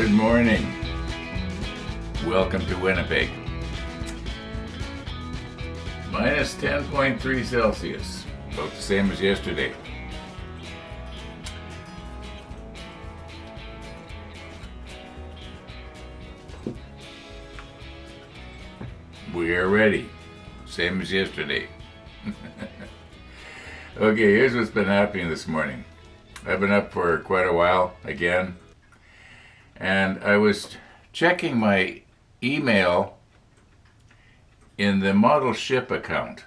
Good morning. Welcome to Winnipeg. Minus 10.3 Celsius, about the same as yesterday. We are ready, same as yesterday. Okay, here's what's been happening this morning. I've been up for quite a while again, and I was checking my email in the model ship account.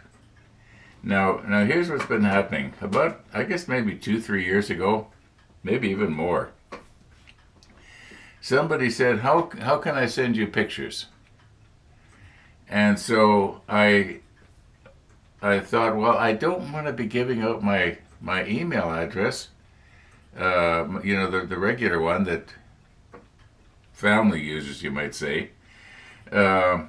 Now here's what's been happening. About, I guess maybe 2-3 years ago, maybe even more, somebody said, how can I send you pictures? And so I thought, well, I don't want to be giving out my email address, the regular one that family uses, you might say. So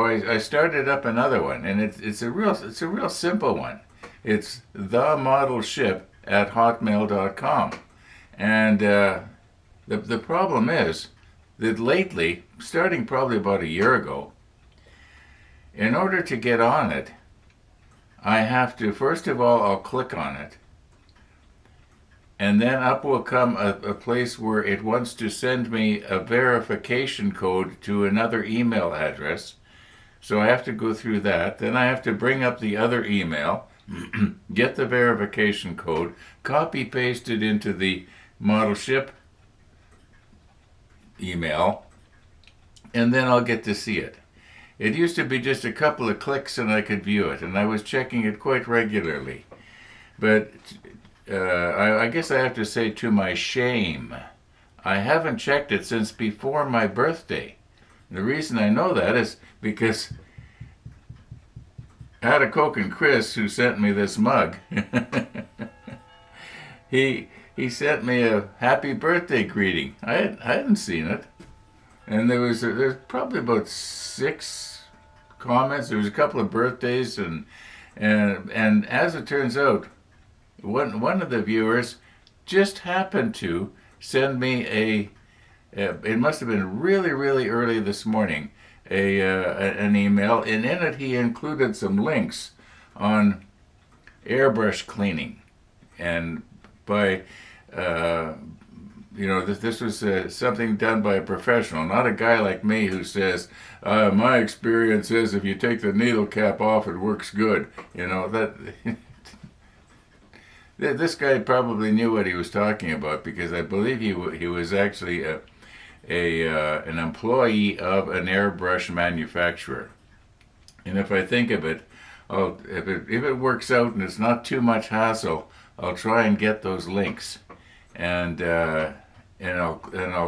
I started up another one, and it's a real simple one. It's themodelship@hotmail.com, and the problem is that lately, starting probably about a year ago, in order to get on it, I have to, first of all, I'll click on it, and then up will come a place where it wants to send me a verification code to another email address. So I have to go through that. Then I have to bring up the other email, get the verification code, copy paste it into the model ship email, and then I'll get to see it. It used to be just a couple of clicks and I could view it, and I was checking it quite regularly. But I guess I have to say, to my shame, I haven't checked it since before my birthday. The reason I know that is because Coke and Chris, who sent me this mug, he sent me a happy birthday greeting. I hadn't seen it. And there's probably about 6 comments. There was a couple of birthdays, and as it turns out, one of the viewers just happened to send me it must have been really, really early this morning, an email, and in it he included some links on airbrush cleaning, and by this was something done by a professional, not a guy like me who says, my experience is if you take the needle cap off, it works good. This guy probably knew what he was talking about, because I believe he was actually an employee of an airbrush manufacturer. And if I think of it, if it works out and it's not too much hassle, I'll try and get those links, and I'll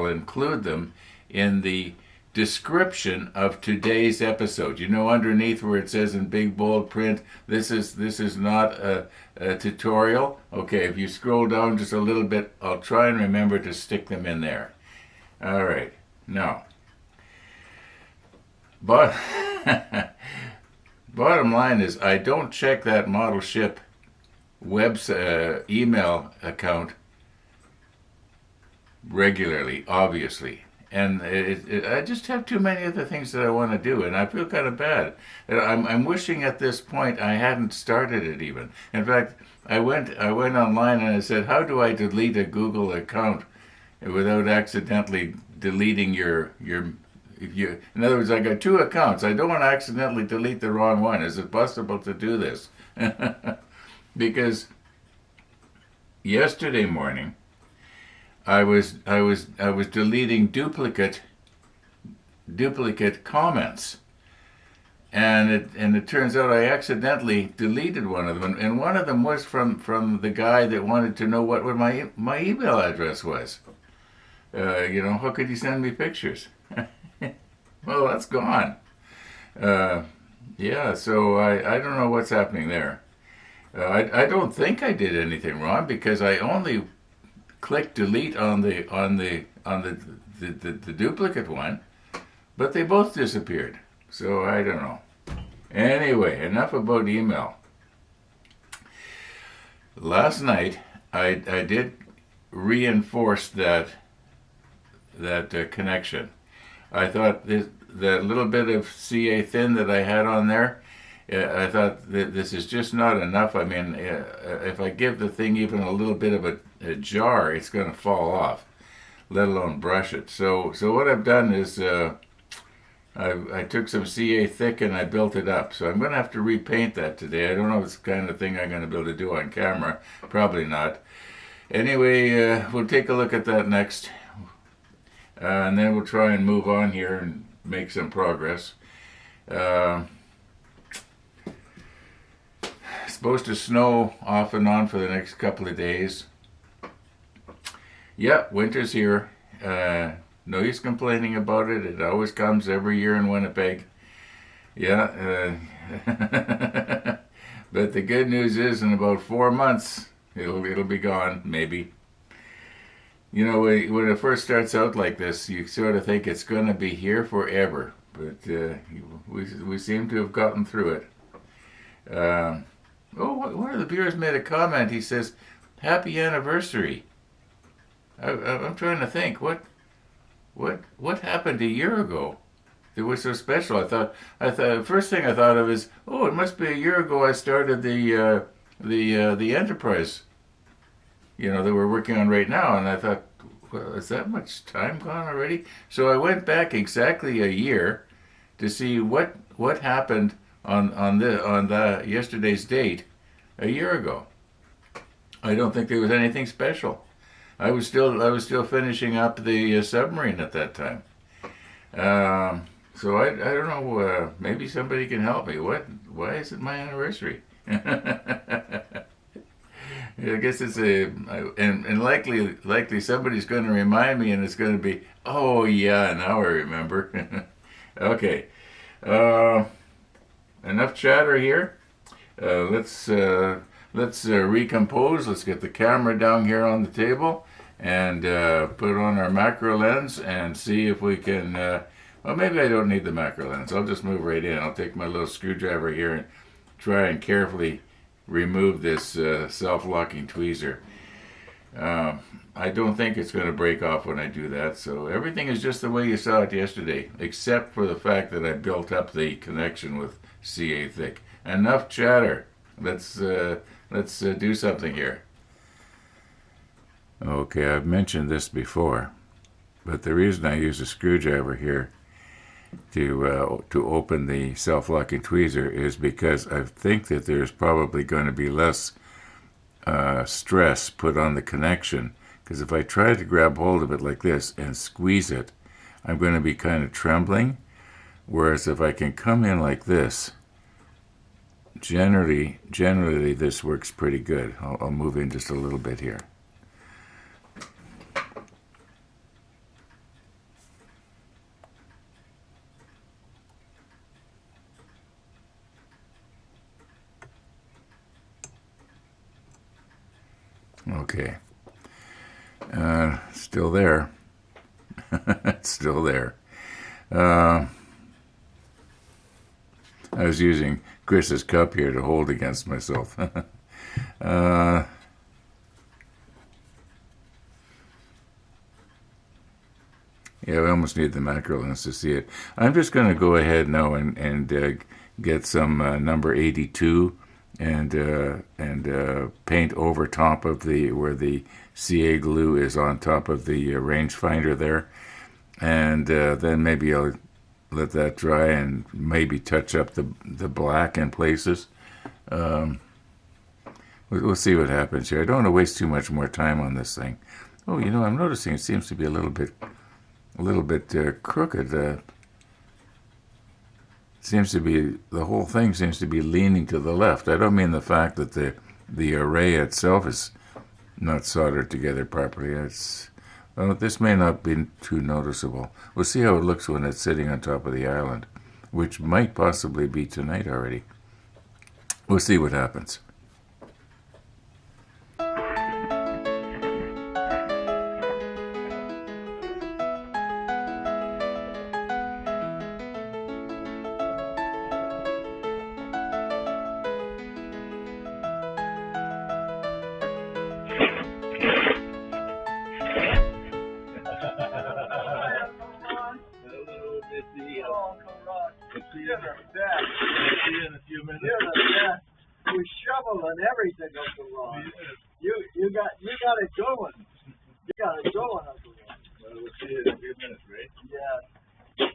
include them in the description of today's episode. Underneath where it says in big bold print, this is not a tutorial. Okay, if you scroll down just a little bit, I'll try and remember to stick them in there. All right, now, but bottom line is, I don't check that model ship email account regularly, obviously, and I just have too many other things that I want to do, and I feel kind of bad. I'm wishing at this point I hadn't started it even. In fact, I went online and I said, how do I delete a Google account without accidentally deleting your in other words, I got 2 accounts. I don't want to accidentally delete the wrong one. Is it possible to do this? Because yesterday morning I was deleting duplicate comments, and it turns out I accidentally deleted one of them, and one of them was from the guy that wanted to know what my email address was. How could you send me pictures? Well, that's gone. So I don't know what's happening there. I don't think I did anything wrong, because I only clicked delete on the duplicate one, but they both disappeared. So I don't know. Anyway, enough about email. Last night I did reinforce that that connection. I thought the little bit of CA thin that I had on there, I thought that this is just not enough. I mean, if I give the thing even a little bit of a jar, it's going to fall off, let alone brush it. So what I've done is I took some CA thick and I built it up. So I'm going to have to repaint that today. I don't know if it's the kind of thing I'm going to be able to do on camera. Probably not. Anyway, we'll take a look at that next. And then we'll try and move on here and make some progress. Supposed to snow off and on for the next couple of days. Yeah, winter's here. No use complaining about it. It always comes every year in Winnipeg. Yeah. But the good news is in about 4 months, it'll be gone, maybe. You know, when it first starts out like this, you sort of think it's going to be here forever. But we seem to have gotten through it. One of the viewers made a comment. He says, "Happy anniversary." I'm trying to think. What happened a year ago that was so special? I thought the first thing I thought of is, oh, it must be a year ago I started the enterprise, you know, that we're working on right now. And I thought, well, is that much time gone already? So I went back exactly a year to see what happened on the yesterday's date a year ago. I don't think there was anything special. I was still finishing up the submarine at that time. So I don't know. Maybe somebody can help me. Why is it my anniversary? I guess it's and likely somebody's going to remind me, and it's going to be, oh yeah, now I remember. Okay, enough chatter here. Let's recompose. Let's get the camera down here on the table and put on our macro lens and see if we can. Well, maybe I don't need the macro lens. I'll just move right in. I'll take my little screwdriver here and try and carefully remove this self-locking tweezer. I don't think it's going to break off when I do that, so everything is just the way you saw it yesterday, except for the fact that I built up the connection with CA thick. Enough chatter. Let's do something here. Okay, I've mentioned this before, but the reason I use a screwdriver here to open the self-locking tweezer is because I think that there's probably going to be less stress put on the connection, because if I try to grab hold of it like this and squeeze it, I'm going to be kind of trembling, whereas if I can come in like this, generally this works pretty good. I'll move in just a little bit here. Okay, still there. It's still there. I was using Chris's cup here to hold against myself. Yeah, we almost need the macro lens to see it. I'm just going to go ahead now and get some number 82 and paint over top of where the CA glue is on top of the rangefinder there, and then maybe I'll let that dry and maybe touch up the black in places. We'll see what happens here. I don't want to waste too much more time on this thing. Oh, you know, I'm noticing it seems to be a little bit crooked. Seems to be, the whole thing seems to be leaning to the left. I don't mean the fact that the array itself is not soldered together properly. Well, this may not be too noticeable. We'll see how it looks when it's sitting on top of the island, which might possibly be tonight already. We'll see what happens. best. See you in a few minutes. You're the best. You shovel and everything, Uncle Ron. You got it going. You got it going, Uncle Ron. Well, we'll see you in a few minutes, right? Yeah.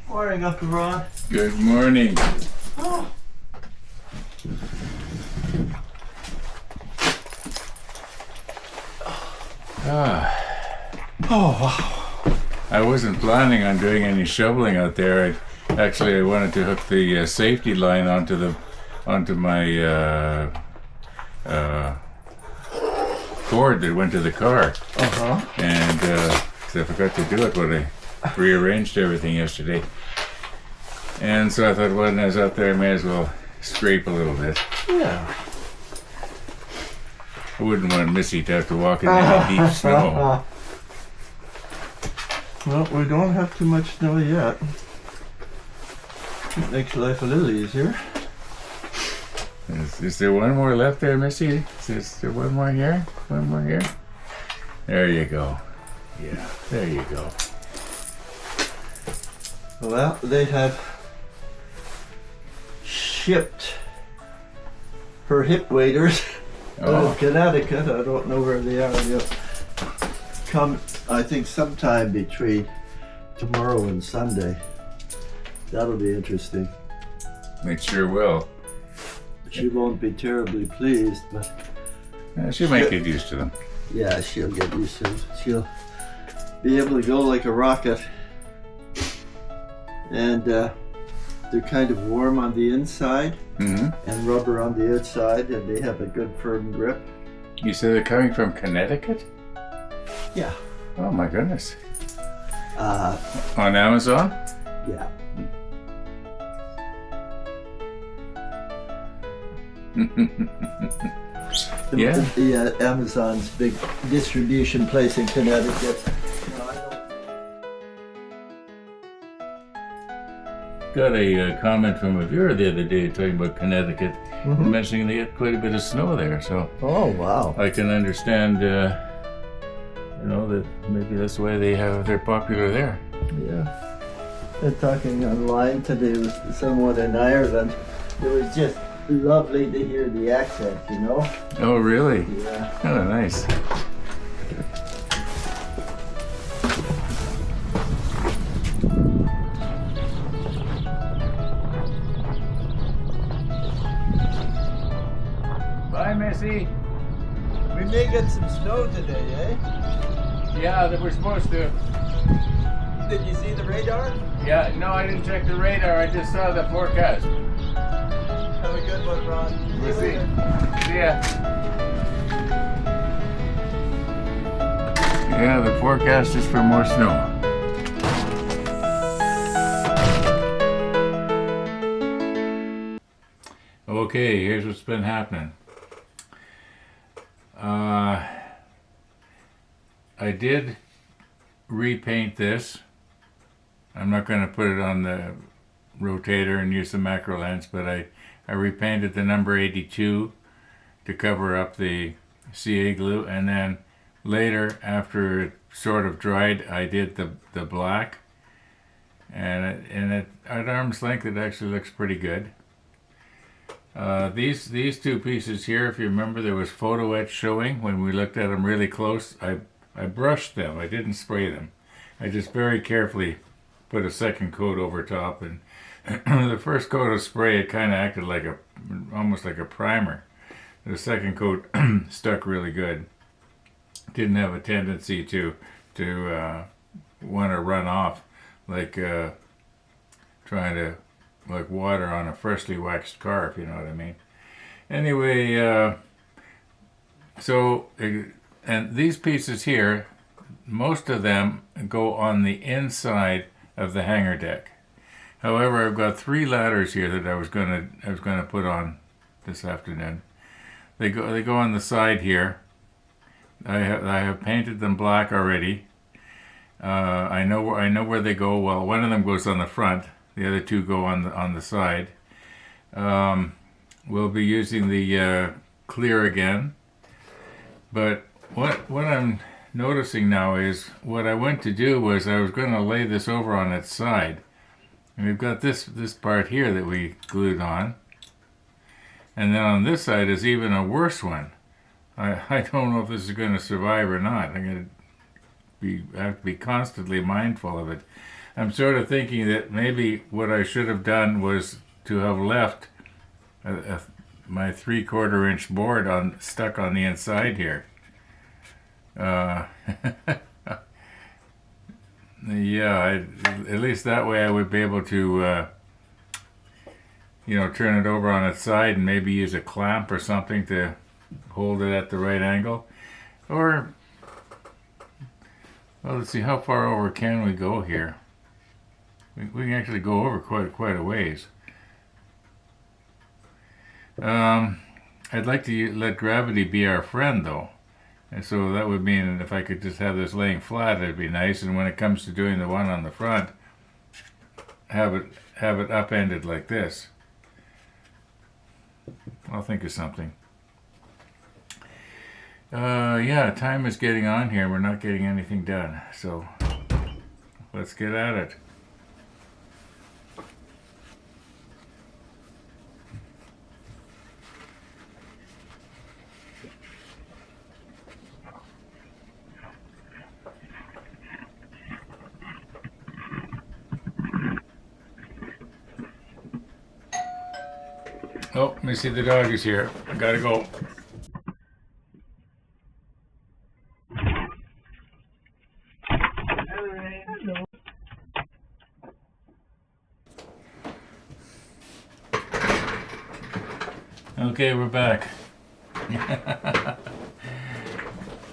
Morning, Uncle Ron. Good morning. Oh. Oh, wow. I wasn't planning on doing any shoveling out there. I wanted to hook the safety line onto my cord that went to the car. And 'cause I forgot to do it when I rearranged everything yesterday. And so I thought when I was out there, I may as well scrape a little bit. Yeah. I wouldn't want Missy to have to walk in any deep snow. Well, we don't have too much snow yet. It makes life a little easier. Is there one more left there, Missy? Is there one more here? One more here? There you go. Yeah, there you go. Well, they have shipped her hip waders out of Connecticut. I don't know where they are. They'll come, I think, sometime between tomorrow and Sunday. That'll be interesting. It sure will. She won't be terribly pleased, but She might get used to them. yeah, she'll get used to it. She'll be able to go like a rocket. And they're kind of warm on the inside and rubber on the outside, and they have a good firm grip. You said they're coming from Connecticut? Yeah. Oh my goodness. Uh, On Amazon? yeah. Yeah. The Amazon's big distribution place in Connecticut. Got a comment from a viewer the other day talking about Connecticut, mentioning they get quite a bit of snow there. So Oh, wow. I can understand, that maybe that's why they're popular there. Yeah. They're talking online today with someone in Ireland. It was just lovely to hear the accent, you know? Oh, really? Yeah. Oh, nice. Bye, Missy. We may get some snow today, eh? Yeah, that we're supposed to. Did you see the radar? Yeah, no, I didn't check the radar. I just saw the forecast. Have a good one, Ron. We'll see. See ya. Yeah, the forecast is for more snow. Okay, here's what's been happening. I did repaint this. I'm not going to put it on the rotator and use the macro lens, but I repainted the number 82 to cover up the CA glue, and then later, after it sort of dried, I did the black, and at arm's length it actually looks pretty good. These two pieces here, if you remember, there was photo etch showing when we looked at them really close. I brushed them. I didn't spray them. I just very carefully put a second coat over top, and the first coat of spray, it kind of acted like almost like a primer. The second coat stuck really good. Didn't have a tendency to want to run off like trying to like water on a freshly waxed car, if you know what I mean. Anyway, So, and these pieces here, most of them go on the inside of the hangar deck. However, I've got 3 ladders here that I was gonna put on this afternoon. They go on the side here. I have painted them black already. I know where they go. Well, one of them goes on the front. The other 2 go on the side. We'll be using the clear again. But what I'm noticing now is what I went to do was I was going to lay this over on its side. And we've got this part here that we glued on. And then on this side is even a worse one. I don't know if this is going to survive or not. I'm going to have to be constantly mindful of it. I'm sort of thinking that maybe what I should have done was to have left my 3/4 inch board stuck on the inside here. Yeah, at least that way I would be able to, turn it over on its side and maybe use a clamp or something to hold it at the right angle. Or, well, let's see, how far over can we go here? We can actually go over quite a ways. I'd like to let gravity be our friend, though. And so that would mean if I could just have this laying flat, it'd be nice. And when it comes to doing the one on the front, have it upended like this. I'll think of something. Yeah, time is getting on here. We're not getting anything done. So let's get at it. Oh, let me see, the dog is here. I gotta go. Hello. Okay, we're back.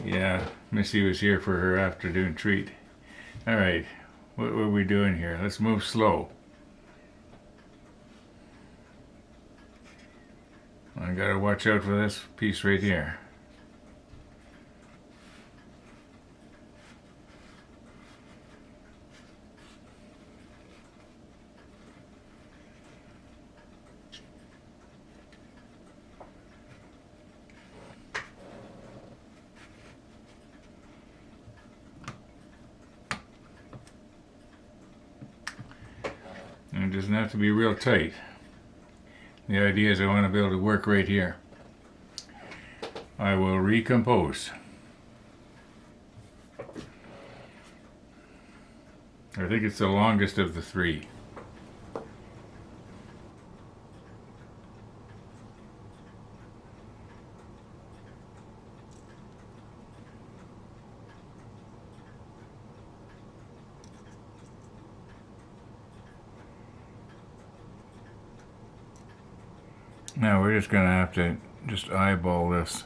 Yeah, Missy was here for her afternoon treat. All right, what were we doing here? Let's move slow. I gotta watch out for this piece right here. And it doesn't have to be real tight. The idea is I want to be able to work right here. I will recompose. I think it's the longest of the 3. Now we're just going to have to just eyeball this.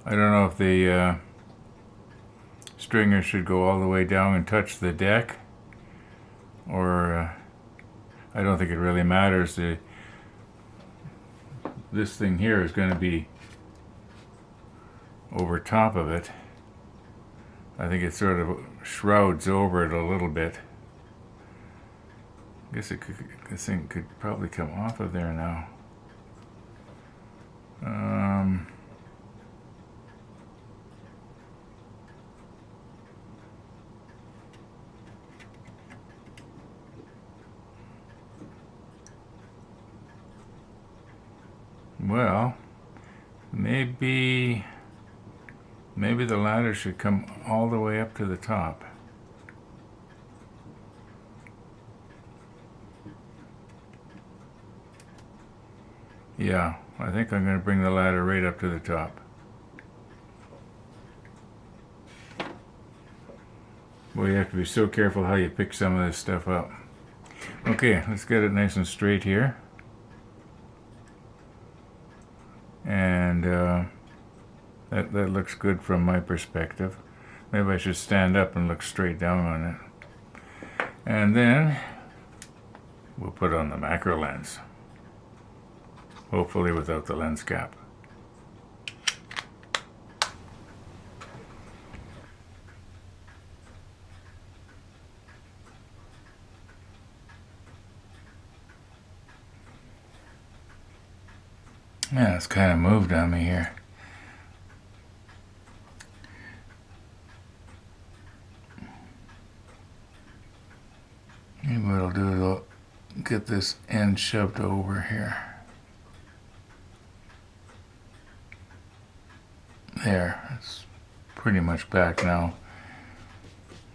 I don't know if the stringer should go all the way down and touch the deck, or I don't think it really matters. This thing here is going to be over top of it. I think it sort of shrouds over it a little bit. I guess this thing could probably come off of there now. Well, maybe the ladder should come all the way up to the top. Yeah, I think I'm going to bring the ladder right up to the top. Boy, you have to be so careful how you pick some of this stuff up. Okay, let's get it nice and straight here. And that looks good from my perspective. Maybe I should stand up and look straight down on it. And then we'll put on the macro lens. Hopefully without the lens cap. Yeah, it's kind of moved on me here. Maybe what I'll do is I'll get this end shoved over here. There, it's pretty much back now.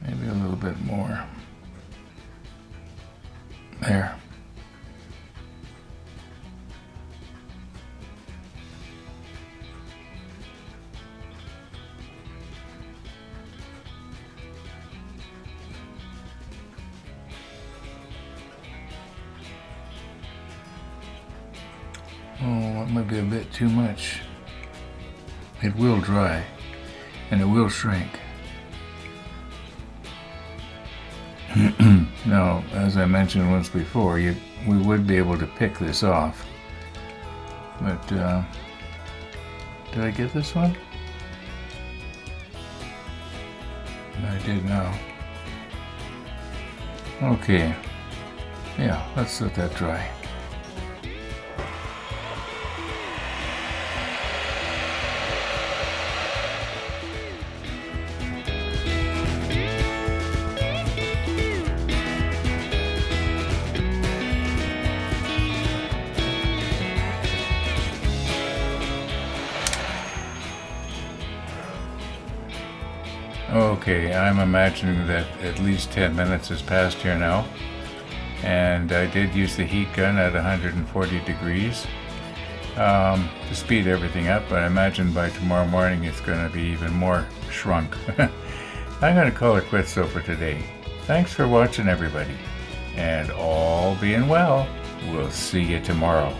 Maybe a little bit more. There. Oh, that might be a bit too much. It will dry, and it will shrink. Now, as I mentioned once before, we would be able to pick this off. But, did I get this one? I did now. Okay. Yeah, let's let that dry. Okay, I'm imagining that at least 10 minutes has passed here now, and I did use the heat gun at 140 degrees to speed everything up, but I imagine by tomorrow morning it's going to be even more shrunk. I'm going to call it quits though for today. Thanks for watching everybody, and all being well, we'll see you tomorrow.